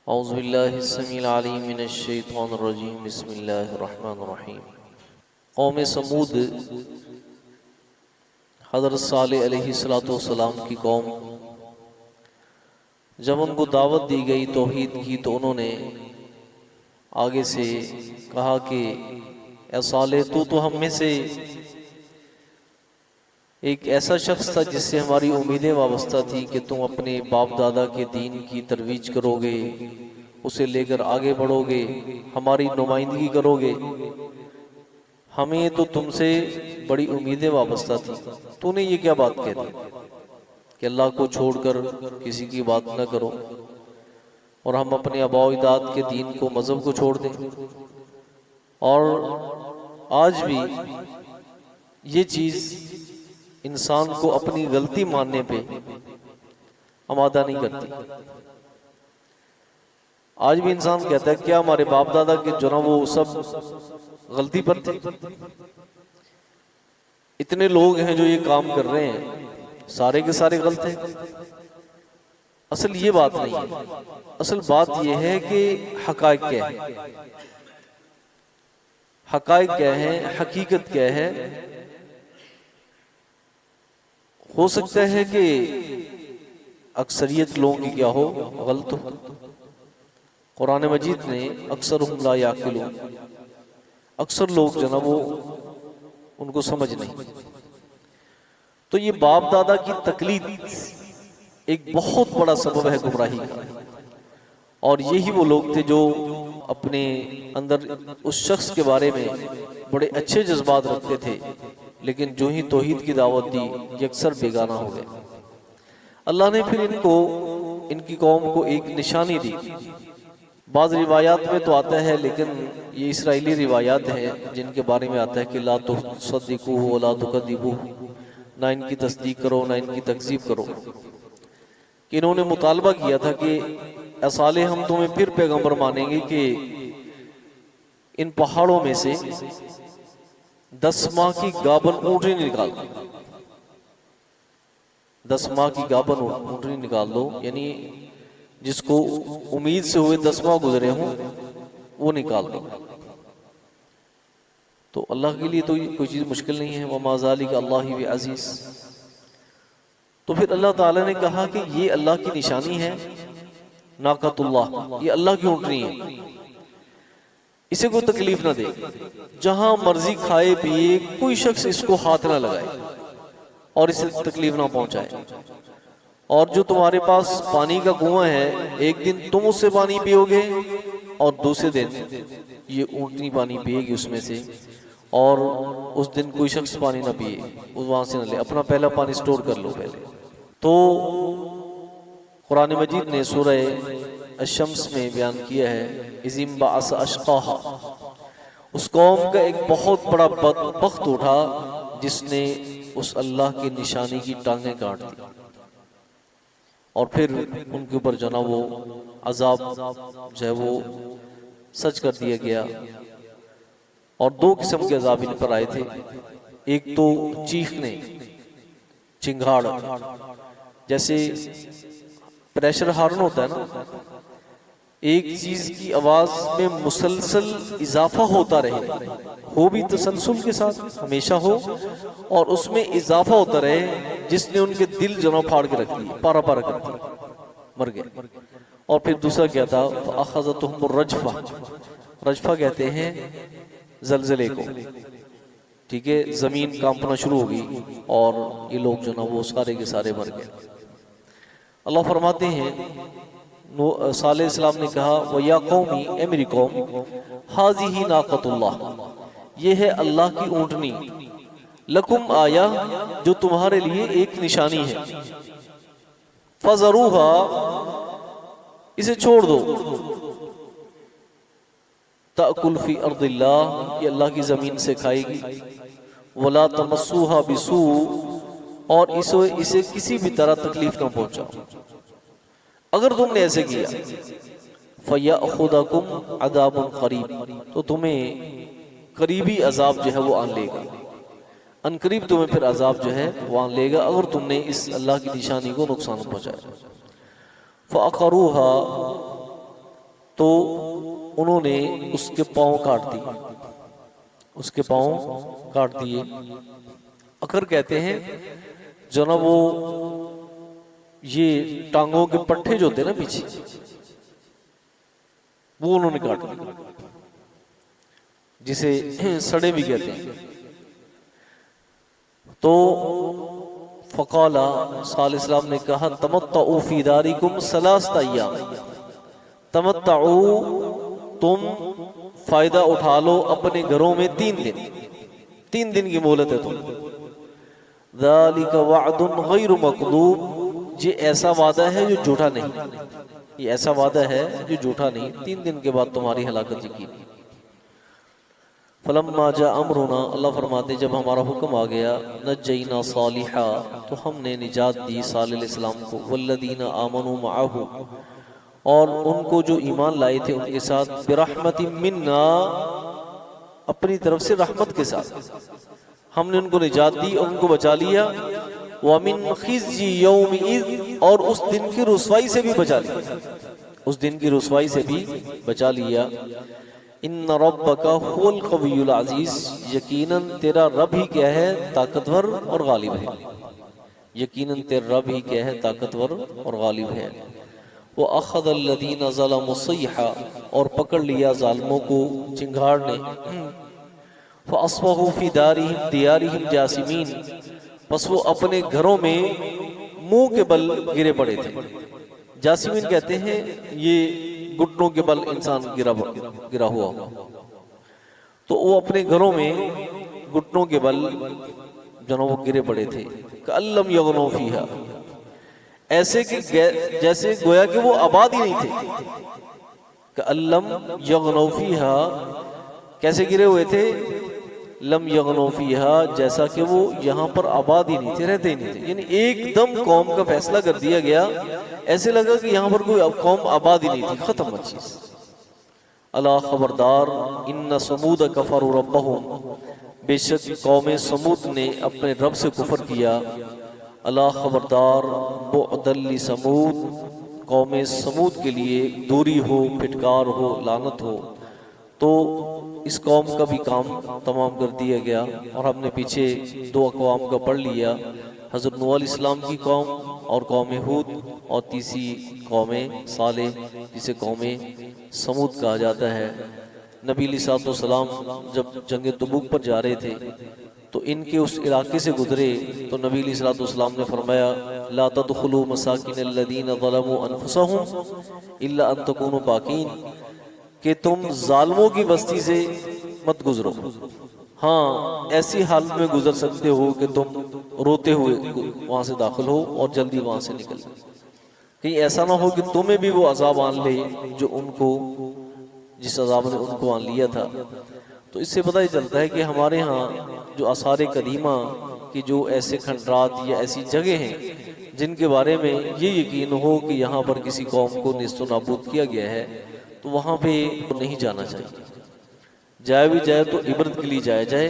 اعوذ باللہ السمیع العلیم من الشیطان الرجیم بسم اللہ الرحمن الرحیم۔ قوم سمود حضرت صالح علیہ السلام کی قوم، جب ان کو دعوت دی گئی توحید کی تو انہوں نے آگے سے کہا کہ اے صالح تو ہم میں سے ایک ایسا شخص تھا جس سے ہماری امیدیں وابستہ تھی کہ تم اپنے باپ دادا کے دین کی ترویج کرو گے، اسے لے کر آگے بڑھو گے، ہماری نمائندگی کرو گے، ہمیں تو تم سے بڑی امیدیں وابستہ تھی، تو نے یہ کیا بات کہہ دی کہ اللہ کو چھوڑ کر کسی کی بات نہ کرو اور ہم اپنے آباء و اجداد کے دین کو، مذہب کو چھوڑ دیں۔ اور آج بھی یہ چیز انسان کو اپنی غلطی ماننے پہ آمادہ نہیں کرتی۔ آج بھی انسان کہتا ہے کیا ہمارے باپ دادا کے جو نا وہ سب غلطی پر تھے؟ اتنے لوگ ہیں جو یہ کام کر رہے ہیں، سارے کے سارے غلط ہیں؟ اصل یہ بات نہیں ہے، اصل بات یہ ہے کہ حقائق کیا ہے، حقائق کیا ہے، حقیقت کیا ہے۔ ہو سکتا ہے کہ اکثریت لوگوں کی کیا ہو، غلط ہو۔ قرآن مجید نے اکثرہم لا یعقلون، اکثر لوگ جو نا وہ ان کو سمجھ نہیں۔ تو یہ باپ دادا کی تقلید ایک بہت بڑا سبب ہے گمراہی کا، اور یہی وہ لوگ تھے جو اپنے اندر اس شخص کے بارے میں بڑے اچھے جذبات رکھتے تھے، لیکن جو ہی توحید کی دعوت دی یکسر بیگانہ ہو گئے۔ اللہ نے پھر ان کی قوم کو ایک نشانی دی۔ بعض روایات میں تو آتا ہے، لیکن یہ اسرائیلی روایات ہیں جن کے بارے میں آتا ہے کہ لا تصدقوہ ولا تکذبوہ، نہ ان کی تصدیق کرو نہ ان کی تکذیب کرو، کہ انہوں نے مطالبہ کیا تھا کہ اے صالح ہم تمہیں پھر پیغمبر مانیں گے کہ ان پہاڑوں میں سے 10 ماہ کی گابن اونٹنی نکال دو، 10 ماہ کی گابن اونٹنی نکال دو، یعنی جس کو امید سے ہوئے 10 ماہ گزرے ہوں وہ نکال دو۔ تو اللہ کے لیے تو کوئی چیز مشکل نہیں ہے، وَمَا ذَلِكَ اللَّهِ بِعَزِيزٍ۔ تو پھر اللہ تعالیٰ نے کہا کہ یہ اللہ کی نشانی ہے، ناقۃ اللہ، یہ اللہ کی اونٹنی ہے، اسے کوئی تکلیف نہ دے، جہاں مرضی کھائے پیے، کوئی شخص اس کو ہاتھ نہ لگائے اور اسے تکلیف نہ پہنچائے۔ اور جو تمہارے پاس پانی کا کنواں ہے، ایک دن تم اس سے پانی پیو گے اور دوسرے دن یہ اونٹنی پانی پیے گی اس میں سے، اور اس دن کوئی شخص پانی نہ پیے، وہاں سے نہ لے، اپنا پہلا پانی سٹور کر لو پہلے۔ تو قرآن مجید نے سورہ الشمس میں بیان کیا ہے اذ انبعث اشقاہا، اس قوم کا ایک بہت بڑا بدبخت اٹھا جس نے اس اللہ کی نشانی کی ٹانگیں کاٹ دی، اور پھر ان کے اوپر جو نا وہ عذاب جو ہے وہ سچ کر دیا گیا۔ اور 2 قسم کے عذاب ان پر آئے تھے، ایک تو چیخنے، چنگھاڑ، جیسے پریشر ہارن ہوتا ہے نا، ایک چیز کی آواز میں مسلسل اضافہ ہوتا رہے، ہو بھی تسلسل کے ساتھ ہمیشہ ہو، اور اس میں اضافہ ہوتا رہے جس نے ان کے دل جنوں پھاڑ کے رکھ دی، پارا پارا کر دی، مر گئے۔ اور پھر دوسرا کیا تھا فَأَخَذَتْهُمُ الرَّجْفَةُ، رجفہ کہتے ہیں زلزلے کو، ٹھیک ہے، زمین کانپنا شروع ہوگی اور یہ لوگ جو نا وہ سارے کے سارے مر گئے۔ اللہ فرماتے ہیں صالح علیہ السلام نے کہا وَيَا قَوْمِ، اے میری قوم، هَذِهِ نَاقَةُ اللَّهِ، یہ ہے اللہ کی اونٹنی، لَكُمْ آیَةٌ، جو تمہارے لیے ایک نشانی ہے، فَذَرُوهَا، اسے چھوڑ دو، تَأْكُلْ فِي أَرْضِ اللَّهِ، یہ اللہ کی زمین سے کھائے گی، وَلَا تَمَسُّوهَا بِسُوءٍ، اور اسے کسی بھی طرح تکلیف نہ پہنچاؤ۔ اگر تم نے ایسے کیا فَيَأْخُذَكُمْ عَذَابٌ قَرِيبٌ، تو تمہیں قریبی عذاب جو ہے وہ آن لے گا، ان قریب تمہیں پھر عذاب جو ہے وہ آن لے گا اگر تم نے اس اللہ کی نشانی کو نقصان پہنچایا۔ فَأَقَرُوهَا، تو انہوں نے اس کے پاؤں کاٹ دیے، اس کے پاؤں کاٹ دیے۔ اکثر کہتے ہیں جو نا وہ یہ ٹانگوں کے پٹھے جو ہوتے ہیں نا پیچھے، وہ انہوں نے کاٹ دیے، جسے سڑے بھی کہتے ہیں۔ تو فقال صلی اللہ علیہ وسلم نے کہا تمتعوا فی دارکم ثلاثۃ ایام، تمتعوا تم فائدہ اٹھا لو اپنے گھروں میں 3 دن، 3 دن کی مہلت ہے تم۔ ذالک وعد غیر مکذوب، یہ ایسا وعدہ ہے جو جھوٹا نہیں، یہ ایسا وعدہ ہے جو جھوٹا نہیں، 3 دن کے بعد تمہاری ہلاکت یقینی۔ فلما جاء امرنا، اللہ فرماتے جب ہمارا حکم آ گیا، نجینا صالحا، تو ہم نے نجات دی صالح علیہ السلام کو، والذین آمنوا معه، اور ان کو جو ایمان لائے تھے ان کے ساتھ، برحمت منا، اپنی طرف سے رحمت کے ساتھ ہم نے ان کو نجات دی اور ان کو بچا لیا، وَمِنْ خِزْيِ يَوْمِئِذٍ، اور اس دن کی رسوائی سے بھی بچا لیا، اس دن کی رسوائی سے بھی بچا لیا۔ ان ربک هو القوی العزیز، یقیناً تیرا رب ہی کیا ہے، طاقتور اور غالب ہے، یقیناً تیرا رب ہی کیا ہے، طاقتور اور غالب ہے۔ وَأَخَذَ الَّذِينَ ظَلَمُوا الصَّيْحَةَ، اور پکڑ لیا ظالموں کو چنگھاڑ نے، فَأَصْبَحُوا فِي دِيَارِهِمْ جَاثِمِينَ، پس وہ اپنے گھروں میں منہ کے بل گرے پڑے تھے۔ جاسمین کہتے ہیں یہ گھٹنوں کے بل انسان گرا ہوا ہو، تو وہ اپنے گھروں میں گھٹنوں کے بل جنہوں وہ گرے پڑے تھے، کَأَن لَّمْ يَغْنَوْا فِيهَا، ایسے کہ جیسے گویا کہ وہ آباد ہی نہیں تھے، کَأَن لَّمْ يَغْنَوْا فِيهَا، کیسے گرے ہوئے تھے، لم یغنوا فیہا، جیسا کہ وہ یہاں پر آباد ہی نہیں تھے، رہتے ہی نہیں تھے، یعنی ایک دم قوم کا فیصلہ کر دیا گیا، ایسے لگا کہ یہاں پر کوئی قوم آباد ہی نہیں تھی، ختم ہو چیز۔ الا خبردار، ان ثمود کفروا ربہم، بے شک قوم سمود نے اپنے رب سے کفر کیا۔ الا خبردار، بعدا لثمود، قوم سمود کے لیے دوری ہو، پھٹکار ہو، لعنت ہو۔ تو اس قوم کا بھی کام تمام کر دیا گیا، اور ہم نے پیچھے 2 اقوام کا پڑھ لیا، حضرت نوح علیہ السلام کی قوم اور قوم ہود، اور تیسری قوم صالح جسے قوم سمود کہا جاتا ہے۔ نبی علیہ السلام جب جنگ تبوک پر جا رہے تھے تو ان کے اس علاقے سے گزرے تو نبی علیہ السلام نے فرمایا لا تدخلوا مساکن الذین ظلموا انفسهم الا ان تکونوا باقین، کہ تم ظالموں کی بستی سے مت گزرو، ہاں ایسی حالت میں گزر سکتے ہو کہ تم روتے ہوئے وہاں سے داخل ہو اور جلدی وہاں سے نکل جائے، کہیں ایسا نہ ہو کہ تمہیں بھی وہ عذاب آن لے جو ان کو، جس عذاب نے ان کو آن لیا تھا۔ تو اس سے پتہ ہی چلتا ہے کہ ہمارے ہاں جو آثار قدیمہ کی جو ایسے کھنڈرات یا ایسی جگہ ہیں جن کے بارے میں یہ یقین ہو کہ یہاں پر کسی قوم کو نیست و نابود کیا گیا ہے، تو وہاں پہ نہیں جانا چاہیے، جائے بھی جائے تو عبرت کے لیے جایا جائے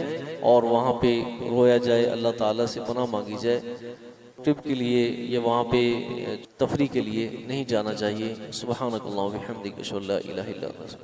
اور وہاں پہ رویا جائے، اللہ تعالیٰ سے پناہ مانگی جائے، ٹرپ کے لیے یا وہاں پہ تفریح کے لیے نہیں جانا چاہیے۔ سبحانک اللہم و بحمدک، اشہد ان لا الہ الا انت۔